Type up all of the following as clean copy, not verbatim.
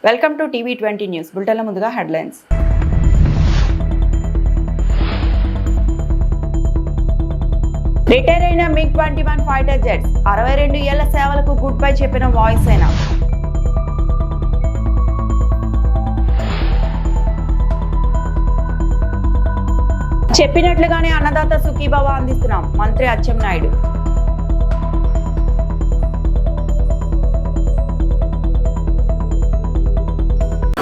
Welcome to TV 20 news. బులెటిన్ల ముందుగా headlines. Retire అయిన MiG-21 ఫైటర్ జెట్స్ 62 ఏళ్ల సేవలకు గుడ్ బై చెప్పిన వాయుసేన. చెప్పినట్లుగానే అన్నదాత సుఖీభవ అందిస్తున్నాం మంత్రి అచ్చెన్నాయుడు.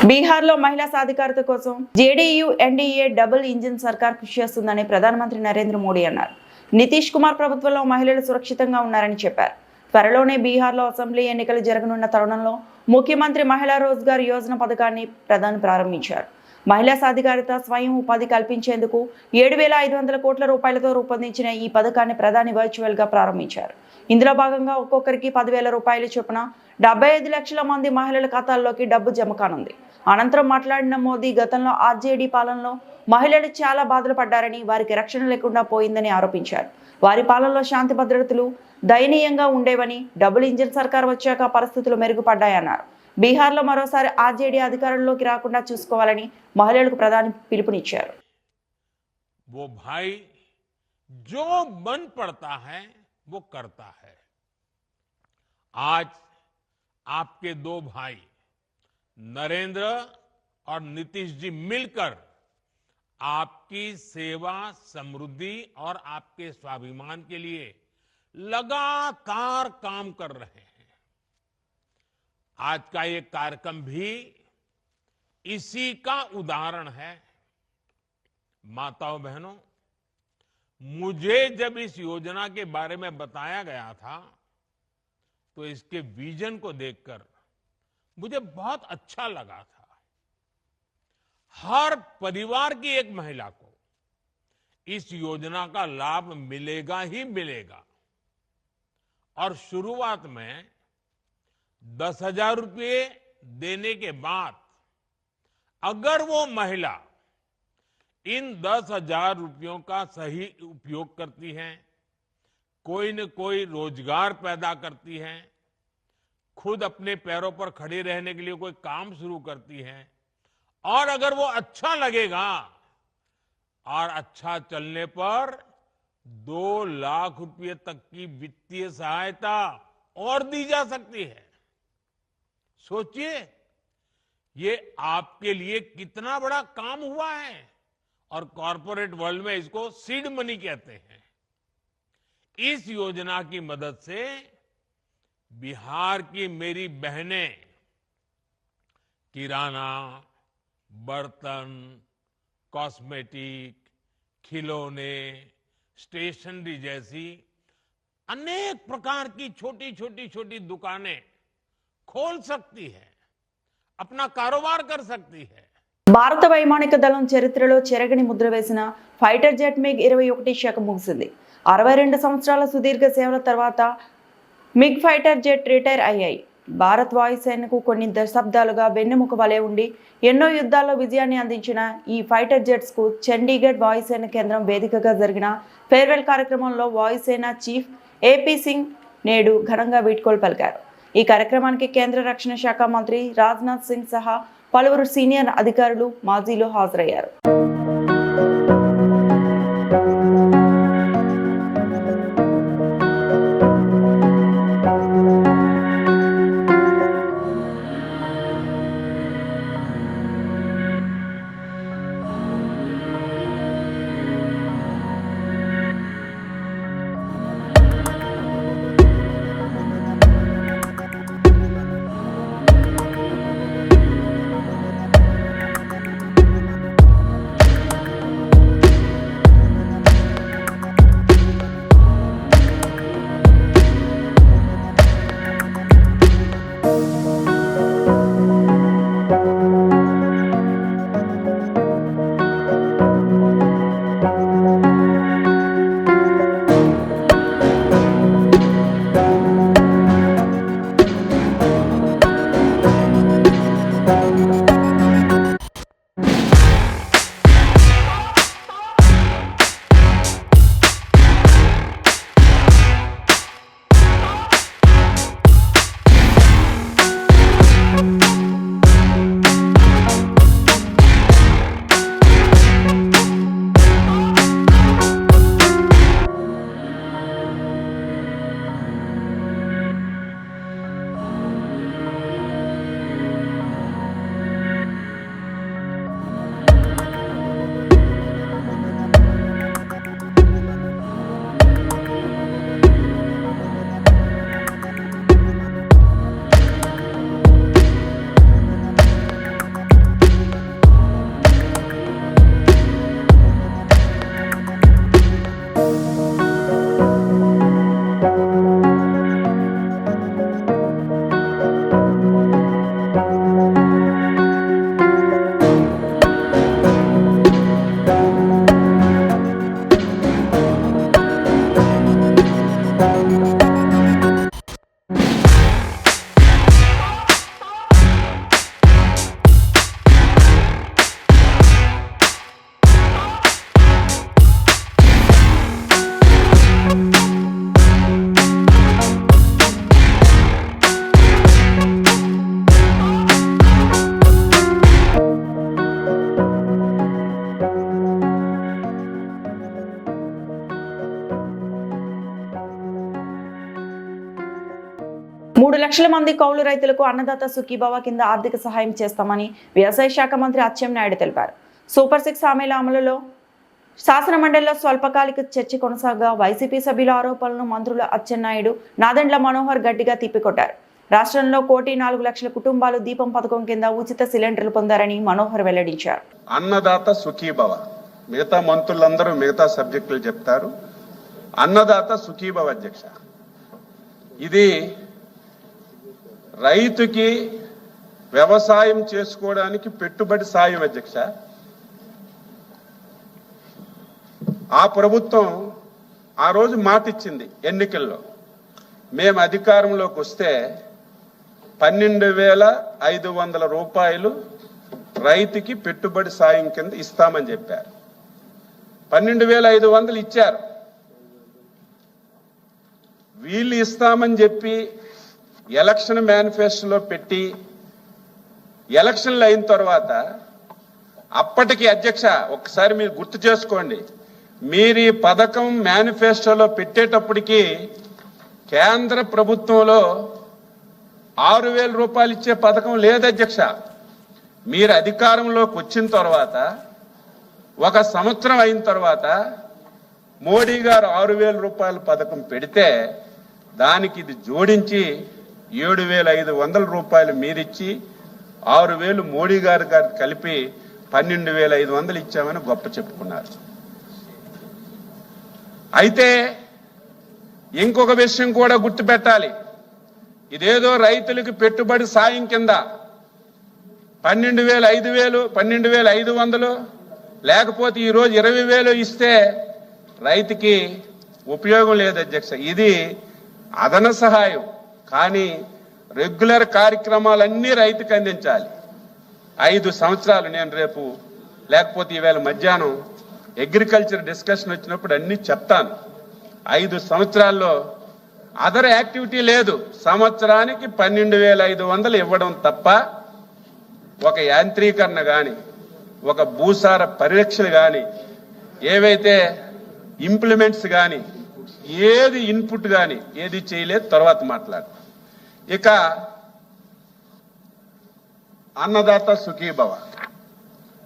బీహార్లో మహిళా సాధికారత కోసం జేడీయూ ఎన్డీఏ డబుల్ ఇంజిన్ సర్కార్ కృషి చేస్తుందని ప్రధానమంత్రి నరేంద్ర మోడీ అన్నారు. నితీష్ కుమార్ ప్రభుత్వంలో మహిళలు సురక్షితంగా ఉన్నారని చెప్పారు. త్వరలోనే బీహార్లో అసెంబ్లీ ఎన్నికలు జరగనున్న తరుణంలో ముఖ్యమంత్రి మహిళా రోజ్గార్ యోజన పథకాన్ని ప్రధాని ప్రారంభించారు. మహిళా సాధికారత, స్వయం ఉపాధి కల్పించేందుకు 7,500 కోట్ల రూపాయలతో రూపొందించిన ఈ పథకాన్ని ప్రధాని వర్చువల్ గా ప్రారంభించారు. ఇందులో భాగంగా ఒక్కొక్కరికి 10,000 రూపాయలు చొప్పున 75 లక్షల మంది మహిళల ఖాతాల్లోకి డబ్బు జమ కానుంది. అనంతరం మాట్లాడిన మోదీ, గతంలో ఆర్జేడీ పాలనలో మహిళలు చాలా బాధలు పడ్డారని, వారికి రక్షణ లేకుండా పోయిందని ఆరోపించారు. వారి పాలనలో శాంతి భద్రతలు దయనీయంగా ఉండేవని, డబుల్ ఇంజిన్ సర్కార్ వచ్చాక పరిస్థితులు మెరుగుపడ్డాయన్నారు. బీహార్లో మరోసారి ఆర్జేడీ అధికారంలోకి రాకుండా చూసుకోవాలని మహిళలకు ప్రధాని పిలుపునిచ్చారు. वो भाई जो मन पड़ता है वो करता है। आज आपके दो भाई नरेंद्र और नीतीश जी मिलकर आपकी सेवा, समृद्धि और आपके स्वाभिमान के लिए लगातार काम कर रहे हैं। आज का ये कार्यक्रम भी इसी का उदाहरण है। माताओं बहनों, मुझे जब इस योजना के बारे में बताया गया था तो इसके विजन को देखकर मुझे बहुत अच्छा लगा था। हर परिवार की एक महिला को इस योजना का लाभ मिलेगा ही मिलेगा। और शुरुआत में 10,000 रुपये देने के बाद अगर वो महिला इन 10,000 रुपयों का सही उपयोग करती है, कोई न कोई रोजगार पैदा करती है, खुद अपने पैरों पर खड़े रहने के लिए कोई काम शुरू करती है, और अगर वो अच्छा लगेगा और अच्छा चलने पर 2 लाख रुपये तक की वित्तीय सहायता और दी जा सकती है। सोचिए, ये आपके लिए कितना बड़ा काम हुआ है। और कॉरपोरेट वर्ल्ड में इसको सीड मनी कहते हैं। इस योजना की मदद से बिहार की मेरी बहनें किराना, बर्तन, कॉस्मेटिक, खिलौने, स्टेशनरी जैसी अनेक प्रकार की छोटी दुकानें खोल सकती है, अपना कारोबार कर सकती है। భారత వైమానిక దళం చరిత్రలో చెరగని ముద్ర వేసిన ఫైటర్ జెట్ MiG-21 శక ముగిసింది. 62 సంవత్సరాల సుదీర్ఘ సేవల తర్వాత MiG ఫైటర్ జెట్ రిటైర్ అయ్యాయి. భారత్ వాయుసేనకు కొన్ని దశాబ్దాలుగా వెన్నెముక వలె ఉండి ఎన్నో యుద్ధాల్లో విజయాన్ని అందించిన ఈ ఫైటర్ జెట్స్ కు చండీగఢ్ వాయుసేన కేంద్రం వేదికగా జరిగిన ఫేర్వెల్ కార్యక్రమంలో వాయుసేన చీఫ్ AP సింగ్ నేడు ఘనంగా వీడ్కోలు పలికారు. ఈ కార్యక్రమానికి కేంద్ర రక్షణ శాఖ మంత్రి రాజ్నాథ్ సింగ్ సహా పలువురు సీనియర్ అధికారులు, మాజీలు హాజరయ్యారు. 3 లక్షల మంది కౌలు రైతులకు అన్నదాత సుఖీభవ కింద ఆర్థిక సహాయం చేస్తామని వ్యవసాయ శాఖ మంత్రి అచ్చెన్నాయుడు తెలిపారు. సూపర్ 6 హామీల అమలులో శాసనమండలిలో స్వల్పకాలిక చర్చ కొనసాగా వైసీపీ సభ్యుల ఆరోపణలను మంత్రులు అచ్చెన్నాయుడు, నాదెండ్ల మనోహర్ గట్టిగా తిప్పికొట్టారు. రాష్ట్రంలో 1,04,00,000 కుటుంబాలు దీపం పథకం కింద ఉచిత సిలిండర్లు పొందారని మనోహర్ వెల్లడించారు. అన్నదాత సుఖీభవ, మిగతా మంత్రులందరూ మిగతా సబ్జెక్టులు చెప్తారు. అన్నదాత సుఖీభవ అధ్యక్ష, ఇది రైతుకి వ్యవసాయం చేసుకోవడానికి పెట్టుబడి సాయం అధ్యక్ష. ఆ ప్రభుత్వం ఆ రోజు మాట ఇచ్చింది ఎన్నికల్లో. మేము అధికారంలోకి వస్తే 12,500 రూపాయలు రైతుకి పెట్టుబడి సాయం కింద ఇస్తామని చెప్పారు. 12,500 ఇచ్చారు. వీళ్ళు ఇస్తామని చెప్పి ఎలక్షన్ మేనిఫెస్టోలో పెట్టి ఎలక్షన్లు అయిన తర్వాత అప్పటికి అధ్యక్ష ఒకసారి మీరు గుర్తు చేసుకోండి, మీరు ఈ పథకం మేనిఫెస్టోలో పెట్టేటప్పటికి కేంద్ర ప్రభుత్వంలో 6,000 రూపాయలు ఇచ్చే పథకం లేదు అధ్యక్ష. మీరు అధికారంలోకి వచ్చిన తర్వాత 1 సంవత్సరం అయిన తర్వాత మోడీ గారు 6,000 రూపాయల పథకం పెడితే దానికి ఇది జోడించి 7,500 రూపాయలు మీరిచ్చి 6,000 మోడీ గారు కలిపి 12,500 ఇచ్చామని గొప్ప చెప్పుకున్నారు. అయితే ఇంకొక విషయం కూడా గుర్తుపెట్టాలి. ఇదేదో రైతులకు పెట్టుబడి సాయం కింద 12,500 లేకపోతే ఈరోజు 20,000 ఇస్తే రైతుకి ఉపయోగం లేదు అధ్యక్ష. ఇది అదన సహాయం, కానీ రెగ్యులర్ కార్యక్రమాలన్నీ రైతుకు అందించాలి. 5 సంవత్సరాలు నేను రేపు లేకపోతే ఈవేళ మధ్యాహ్నం అగ్రికల్చర్ డిస్కషన్ వచ్చినప్పుడు అన్ని చెప్తాను. 5 సంవత్సరాల్లో అదర్ యాక్టివిటీ లేదు. సంవత్సరానికి 12,500 ఇవ్వడం తప్ప ఒక యాంత్రీకరణ కానీ, ఒక భూసార పరీక్షలు కానీ, ఏవైతే ఇంప్లిమెంట్స్ కానీ, ఏది ఇన్పుట్ కానీ ఏది చేయలేదు. తర్వాత మాట్లాడు. ఇక అన్నదాత సుఖీభవ,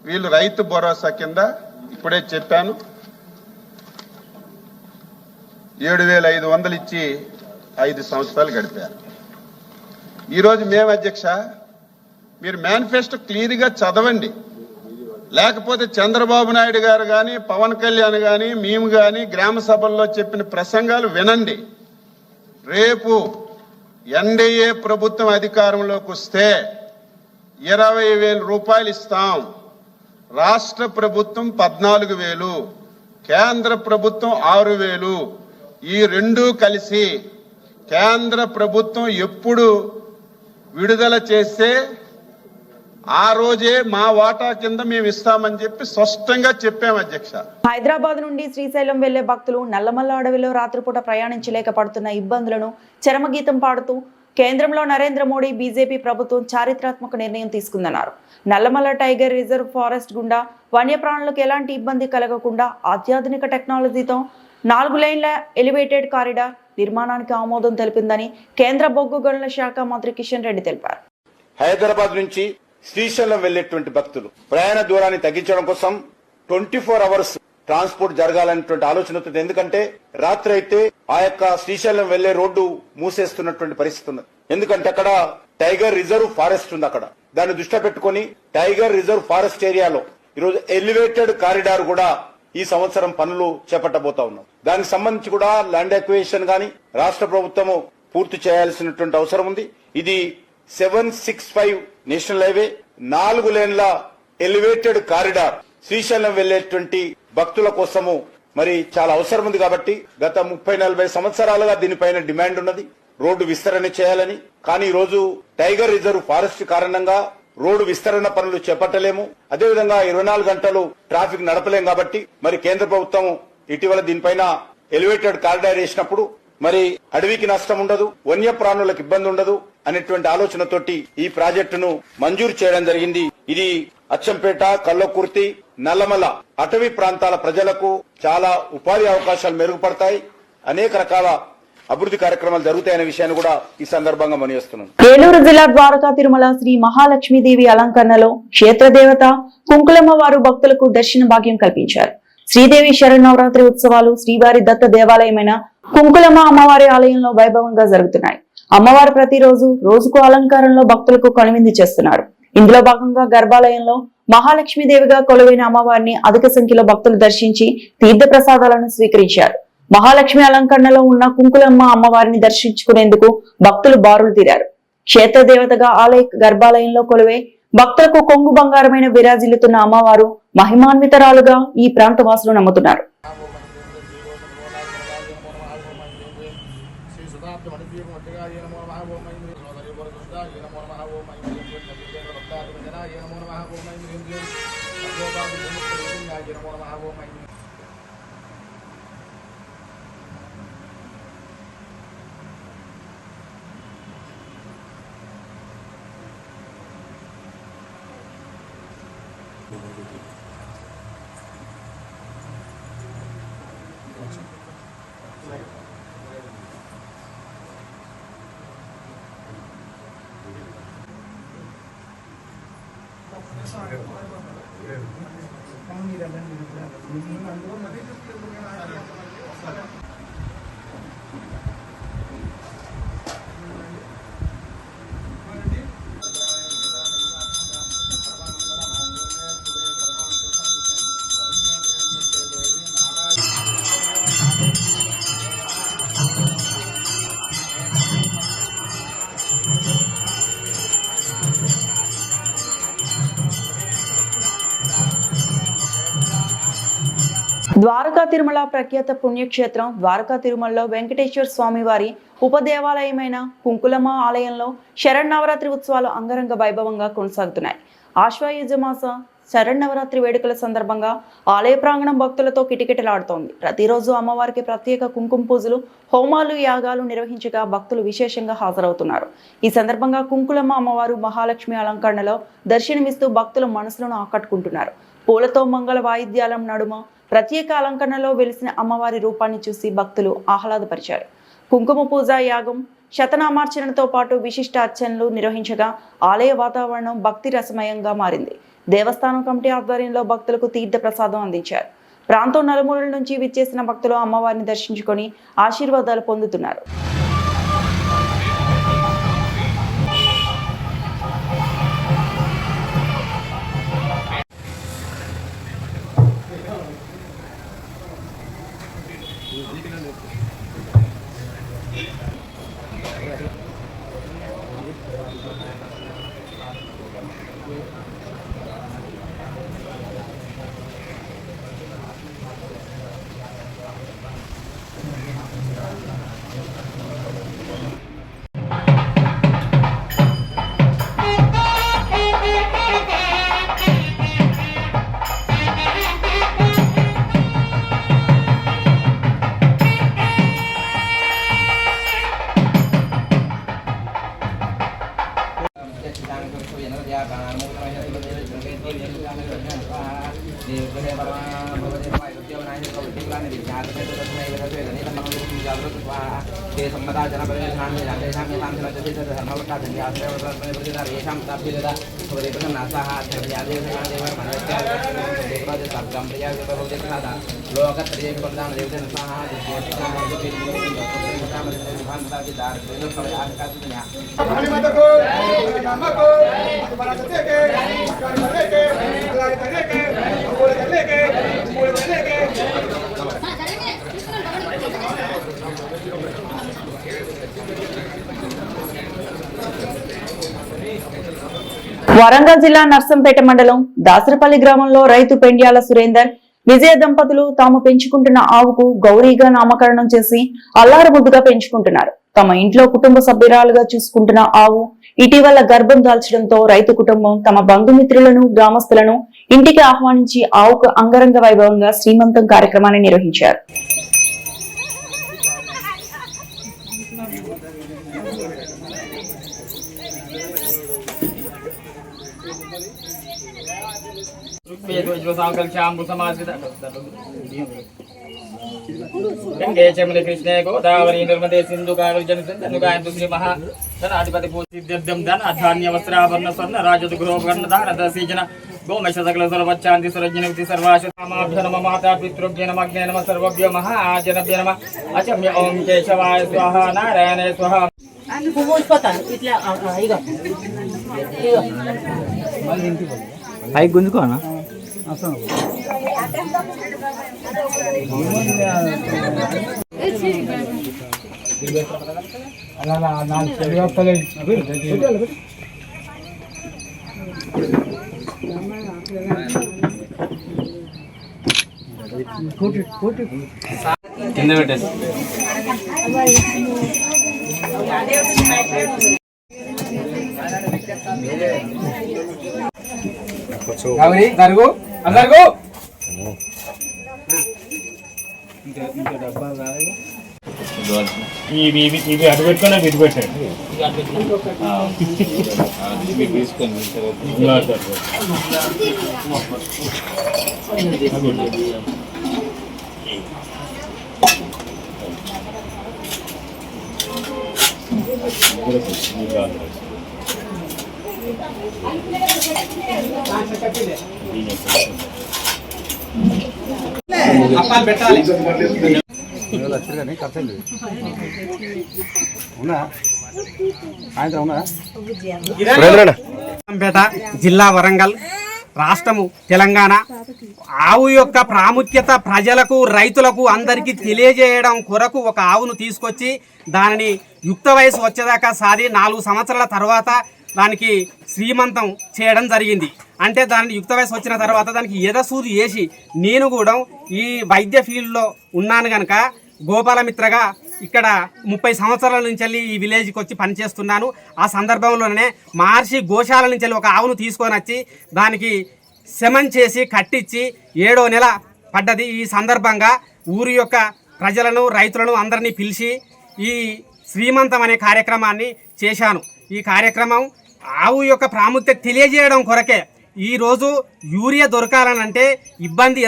వీళ్ళు రైతు భరోసా కింద ఇప్పుడే చెప్పాను 7,500 ఇచ్చి 5 సంవత్సరాలు గడిపారు. ఈరోజు మేము అధ్యక్ష, మీరు మేనిఫెస్టో క్లియర్గా చదవండి, లేకపోతే చంద్రబాబు నాయుడు గారు కానీ, పవన్ కళ్యాణ్ కానీ, మేము కానీ గ్రామ సభల్లో చెప్పిన ప్రసంగాలు వినండి. రేపు ఎన్డీఏ ప్రభుత్వం అధికారంలోకి వస్తే 20,000 రూపాయలు ఇస్తాం. రాష్ట్ర ప్రభుత్వం 14,000, కేంద్ర ప్రభుత్వం 6,000. ఈ రెండూ కలిసి కేంద్ర ప్రభుత్వం ఎప్పుడు విడుదల చేస్తే ఆ రోజే మా వాటా కింద మేము ఇస్తామని చెప్పి స్పష్టంగా చెప్పాం అధ్యక్ష. హైదరాబాద్ నుండి శ్రీశైలం వెళ్లే భక్తులు నల్లమల్ల అడవిలో రాత్రిపూట ప్రయాణించలేక పడుతున్న ఇబ్బందులను చరమగీతం పాడుతూ కేంద్రంలో నరేంద్ర మోడీ బీజేపీ ప్రభుత్వం చారిత్రాత్మక నిర్ణయం తీసుకుందన్నారు. నల్లమల్ల టైగర్ రిజర్వ్ ఫారెస్ట్ గుండా వన్యప్రాణులకు ఎలాంటి ఇబ్బంది కలగకుండా అత్యాధునిక టెక్నాలజీతో 4 లైన్ల ఎలివేటెడ్ కారిడార్ నిర్మాణానికి ఆమోదం తెలిపిందని కేంద్ర బొగ్గు గనుల శాఖ మంత్రి కిషన్ రెడ్డి తెలిపారు. హైదరాబాద్ నుంచి శ్రీశైలం వెళ్లేటువంటి భక్తులు ప్రయాణ దూరాన్ని తగ్గించడం కోసం 24 అవర్స్ ట్రాన్స్పోర్ట్ జరగాలనేటువంటి ఆలోచనతో, ఎందుకంటే రాత్రి అయితే ఆ యొక్క శ్రీశైలం వెళ్లే రోడ్డు మూసేస్తున్నటువంటి పరిస్థితి ఉంది. ఎందుకంటే అక్కడ టైగర్ రిజర్వ్ ఫారెస్ట్ ఉంది. అక్కడ దాన్ని దృష్టిలో పెట్టుకుని టైగర్ రిజర్వ్ ఫారెస్ట్ ఏరియాలో ఈరోజు ఎలివేటెడ్ కారిడార్ కూడా ఈ సంవత్సరం పనులు చేపట్టబోతా ఉన్నాం. దానికి సంబంధించి కూడా ల్యాండ్ అక్విజిషన్ గాని రాష్ట్ర ప్రభుత్వము పూర్తి చేయాల్సినటువంటి అవసరం ఉంది. ఇది 765 నేషనల్ హైవే 4 లేన్ల ఎలివేటెడ్ కారిడార్ శ్రీశైలం వెళ్లేటువంటి భక్తుల కోసము మరి చాలా అవసరం ఉంది. కాబట్టి గత 30-40 సంవత్సరాలుగా దీనిపైన డిమాండ్ ఉన్నది, రోడ్డు విస్తరణ చేయాలని. కానీ ఈ రోజు టైగర్ రిజర్వ్ ఫారెస్ట్ కారణంగా రోడ్డు విస్తరణ పనులు చేపట్టలేము. అదేవిధంగా 24 గంటలు ట్రాఫిక్ నడపలేం. కాబట్టి మరి కేంద్ర ప్రభుత్వం ఇటీవల దీనిపైన ఎలివేటెడ్ కారిడార్ వేసినప్పుడు మరి అడవికి నష్టం ఉండదు, వన్యప్రాణులకు ఇబ్బంది ఉండదు అనేటువంటి ఆలోచనతోటి ఈ ప్రాజెక్టును మంజూరు చేయడం జరిగింది. ఇది అచ్చంపేట, కల్లకుర్తి, నల్లమల అటవీ ప్రాంతాల ప్రజలకు చాలా ఉపాధి అవకాశాలు మెరుగుపడతాయి. అనేక రకాల అభివృద్ధి కార్యక్రమాలు జరుగుతాయనే విషయాన్ని కూడా ఈ సందర్భంగా మనవిస్తున్నాను. ఏలూరు జిల్లా ద్వారకా తిరుమల శ్రీ మహాలక్ష్మీదేవి అలంకరణలో క్షేత్రదేవత కుంకులమ్మ వారు భక్తులకు దర్శన భాగ్యం కల్పించారు. శ్రీదేవి శరన్నవరాత్రి ఉత్సవాలు శ్రీవారి దత్త దేవాలయమైన కుంకులమ్మ అమ్మవారి ఆలయంలో వైభవంగా జరుగుతున్నాయి. అమ్మవారు ప్రతిరోజు రోజుకు అలంకారంలో భక్తులకు కనువిందు చేస్తున్నారు. ఇందులో భాగంగా గర్భాలయంలో మహాలక్ష్మీదేవిగా కొలువైన అమ్మవారిని అధిక సంఖ్యలో భక్తులు దర్శించి తీర్థ ప్రసాదాలను స్వీకరించారు. మహాలక్ష్మి అలంకరణలో ఉన్న కుంకులమ్మ అమ్మవారిని దర్శించుకునేందుకు భక్తులు బారులు తీరారు. క్షేత్ర దేవతగా ఆలయ గర్భాలయంలో కొలువై భక్తులకు కొంగు బంగారమైన విరాజిల్లుతున్న అమ్మవారు మహిమాన్వితరాలుగా ఈ ప్రాంత వాసులు నమ్ముతున్నారు. ద్వారకా తిరుమల ప్రఖ్యాత పుణ్యక్షేత్రం ద్వారకా తిరుమలలో వెంకటేశ్వర స్వామి వారి ఉపదేవాలయమైన కుంకులమ్మ ఆలయంలో శరన్నవరాత్రి ఉత్సవాలు అంగరంగ వైభవంగా కొనసాగుతున్నాయి. ఆశ్వయుజ మాస శరన్నవరాత్రి వేడుకల సందర్భంగా ఆలయ ప్రాంగణం భక్తులతో కిటకిటలాడుతోంది. ప్రతిరోజు అమ్మవారికి ప్రత్యేక కుంకుమ పూజలు, హోమాలు, యాగాలు నిర్వహించగా భక్తులు విశేషంగా హాజరవుతున్నారు. ఈ సందర్భంగా కుంకులమ్మ అమ్మవారు మహాలక్ష్మి అలంకరణలో దర్శనమిస్తూ భక్తుల మనసులను ఆకట్టుకుంటున్నారు. పూలతో మంగళ వాయిద్యాల నడుమ ప్రత్యేక అలంకరణలో వెలిసిన అమ్మవారి రూపాన్ని చూసి భక్తులు ఆహ్లాదపరిచారు. కుంకుమ పూజ, యాగం, శతనామార్చనతో పాటు విశిష్ట అర్చనలు నిర్వహించగా ఆలయ వాతావరణం భక్తి రసమయంగా మారింది. దేవస్థానం కమిటీ ఆధ్వర్యంలో భక్తులకు తీర్థ ప్రసాదం అందించారు. ప్రాంతం నలుమూలల నుంచి విచ్చేసిన భక్తులు అమ్మవారిని దర్శించుకొని ఆశీర్వాదాలు పొందుతున్నారు. వరంగల్ జిల్లా నర్సంపేట మండలం దాసరపల్లి గ్రామంలో రైతు పెండ్యాల సురేందర్, విజయ దంపతులు తాము పెంచుకుంటున్న ఆవుకు గౌరీగా నామకరణం చేసి అల్లారుముద్దుగా పెంచుకుంటున్నారు. తమ ఇంట్లో కుటుంబ సభ్యురాలుగా చూసుకుంటున్న ఆవు ఇటీవల గర్భం దాల్చడంతో రైతు కుటుంబం తమ బంధుమిత్రులను, గ్రామస్తులను ఇంటికి ఆహ్వానించి ఆవుకు అంగరంగ వైభవంగా శ్రీమంతం కార్యక్రమాన్ని నిర్వహించారు. गंगे चमले कृष्णे गोदावरी नर्मदे सिंधु कावेरी जलसंधनु गायन्तु श्री महाधनाधिपति भूषिद्यं धन धान्य वस्त्राभरण स्वर्ण राजद गृहगण धारद सीजन गोमश सकल सर्वच्चान्ति सरज्ञनवति सर्वाशतामाभ्य नमः माता पितृभ्य नमः अग्ने नमः सर्वभ्यो महाजनभ्य नमः अचम्य ओम केशवाय स्वाहा नारायणाय स्वाहा పైకి గుంజుకోనా కింద పెట్టేసి గౌరీ జరుగు అందరుగు ఇవి అటు పెట్టుకున్నా ఇటు పెట్టండి అప్పాలు పెట్టాలి పేట జిల్లా వరంగల్ రాష్ట్రము తెలంగాణ. ఆవు యొక్క ప్రాముఖ్యత ప్రజలకు రైతులకు అందరికీ తెలియజేయడం కొరకు ఒక ఆవును తీసుకొచ్చి దానిని యుక్త వయసు వచ్చేదాకా సాది 4 సంవత్సరాల తర్వాత దానికి శ్రీమంతం చేయడం జరిగింది. అంటే దాన్ని యుక్త వయసు వచ్చిన తర్వాత దానికి ఎదసూది వేసి నేను కూడా ఈ వైద్య ఫీల్డ్లో ఉన్నాను కనుక గోపాలమిత్రగా ఇక్కడ 30 సంవత్సరాల నుంచి వెళ్ళి ఈ విలేజ్కి వచ్చి పనిచేస్తున్నాను. ఆ సందర్భంలోనే మహర్షి గోశాల నుంచి వెళ్ళి ఒక ఆవును తీసుకొని వచ్చి దానికి శమం చేసి కట్టించి 7వ నెల పడ్డది. ఈ సందర్భంగా ఊరి యొక్క ప్రజలను రైతులను అందరినీ పిలిచి ఈ శ్రీమంతం అనే కార్యక్రమాన్ని చేశాను. ఈ కార్యక్రమం ఆవు యొక్క ప్రాముఖ్యత తెలియజేయడం కొరకే. ఈరోజు యూరియా దొరకాలనంటే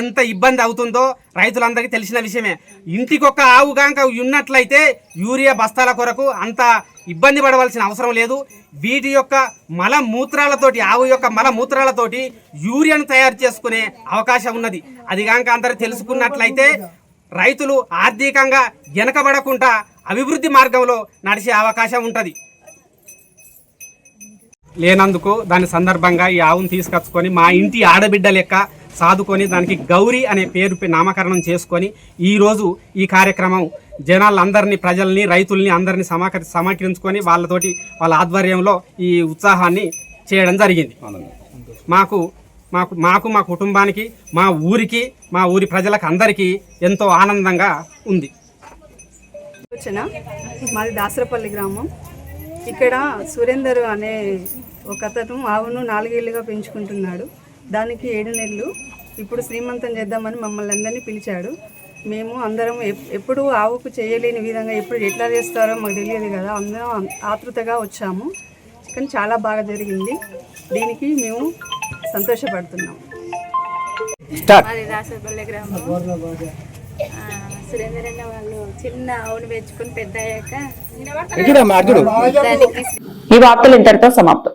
ఎంత ఇబ్బంది అవుతుందో రైతులందరికీ తెలిసిన విషయమే. ఇంటికొక ఆవు గాంక ఉన్నట్లయితే యూరియా బస్తాల కొరకు అంత ఇబ్బంది పడవలసిన అవసరం లేదు. వీటి యొక్క మలమూత్రాలతోటి ఆవు యొక్క మలమూత్రాలతోటి యూరియాను తయారు చేసుకునే అవకాశం ఉన్నది. అది గాంక అందరూ తెలుసుకున్నట్లయితే రైతులు ఆర్థికంగా వెనకబడకుండా అభివృద్ధి మార్గంలో నడిచే అవకాశం ఉంటుంది. లేనందుకు దాని సందర్భంగా ఈ ఆవును తీసుకొచ్చుకొని మా ఇంటి ఆడబిడ్డ లెక్క సాదుకొని దానికి గౌరీ అనే పేరు నామకరణం చేసుకొని ఈరోజు ఈ కార్యక్రమం జనాలందరినీ ప్రజల్ని రైతుల్ని అందరినీ సమీకరించుకొని వాళ్ళ ఆధ్వర్యంలో ఈ ఉత్సాహాన్ని చేయడం జరిగింది. మాకు మా కుటుంబానికి మా ఊరికి మా ఊరి ప్రజలకు అందరికీ ఎంతో ఆనందంగా ఉంది. మాది దాసరపల్లి గ్రామం. ఇక్కడ సురేందర్ అనే ఒక అతను ఆవును 4 ఏళ్ళుగా పెంచుకుంటున్నాడు. దానికి 7 నెలలు. ఇప్పుడు శ్రీమంతం చేద్దామని మమ్మల్ని అందరినీ పిలిచాడు. మేము అందరం ఎప్పుడు ఆవుకు చేయలేని విధంగా ఎట్లా చేస్తారో మాకు తెలియదు కదా, అందరం ఆతృతగా వచ్చాము. కానీ చాలా బాగా జరిగింది. దీనికి మేము సంతోషపడుతున్నాము. మాది దాసరపల్లి గ్రామం. సురేందర్ అన్న వాళ్ళు చిన్న ఆవును పెంచుకొని పెద్ద అయ్యాక ఈ వార్తలు ఇంతటితో సమాప్తం.